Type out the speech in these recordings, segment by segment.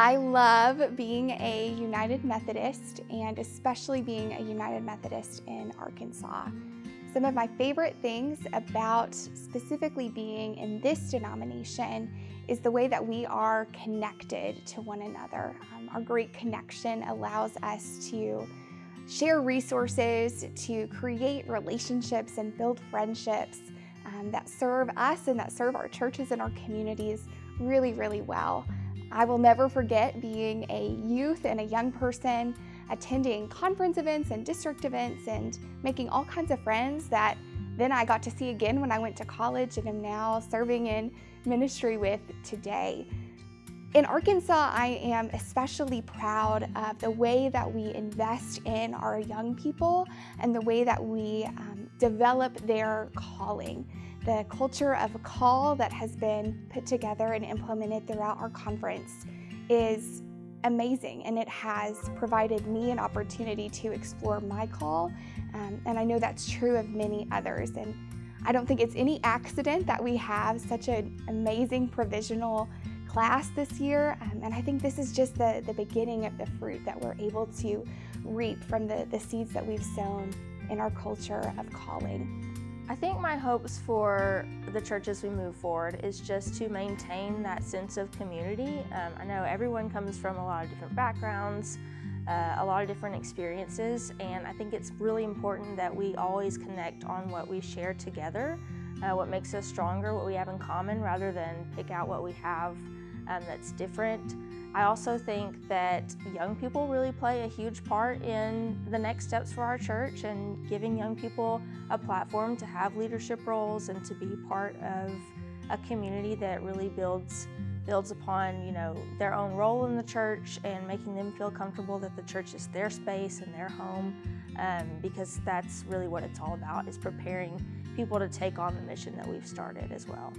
I love being a United Methodist, and especially being a United Methodist in Arkansas. Some of my favorite things about specifically being in this denomination is the way that we are connected to one another. Our great connection allows us to share resources, to create relationships and build friendships that serve us and that serve our churches and our communities really, really well. I will never forget being a youth and a young person, attending conference events and district events and making all kinds of friends that then I got to see again when I went to college and am now serving in ministry with today. In Arkansas, I am especially proud of the way that we invest in our young people and the way that we develop their calling. The culture of a call that has been put together and implemented throughout our conference is amazing, and it has provided me an opportunity to explore my call, and I know that's true of many others. And I don't think it's any accident that we have such an amazing provisional class this year, and I think this is just the beginning of the fruit that we're able to reap from the seeds that we've sown in our culture of calling. I think my hopes for the church as we move forward is just to maintain that sense of community. I know everyone comes from a lot of different backgrounds, a lot of different experiences, and I think it's really important that we always connect on what we share together, what makes us stronger, what we have in common, rather than pick out what we have that's different. I also think that young people really play a huge part in the next steps for our church, and giving young people a platform to have leadership roles and to be part of a community that really builds upon, their own role in the church, and making them feel comfortable that the church is their space and their home, because that's really what it's all about, is preparing people to take on the mission that we've started as well.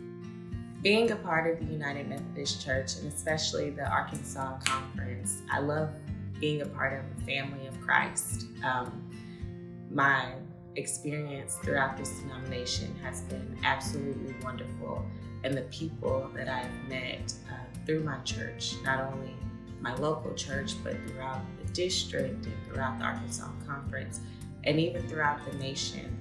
Being a part of the United Methodist Church, and especially the Arkansas Conference, I love being a part of the family of Christ. My experience throughout this denomination has been absolutely wonderful, and the people that I've met through my church, not only my local church, but throughout the district and throughout the Arkansas Conference, and even throughout the nation,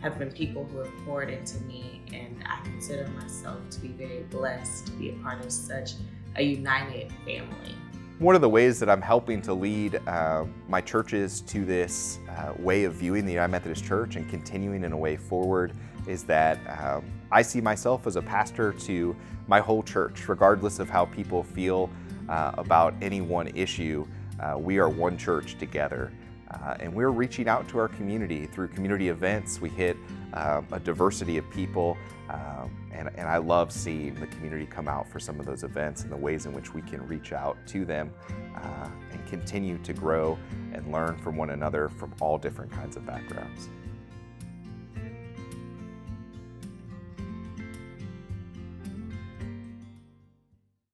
have been people who have poured into me, and I consider myself to be very blessed to be a part of such a united family. One of the ways that I'm helping to lead my churches to this way of viewing the United Methodist Church and continuing in a way forward is that I see myself as a pastor to my whole church, regardless of how people feel about any one issue. We are one church together. And we're reaching out to our community through community events. We hit a diversity of people, and I love seeing the community come out for some of those events and the ways in which we can reach out to them and continue to grow and learn from one another from all different kinds of backgrounds.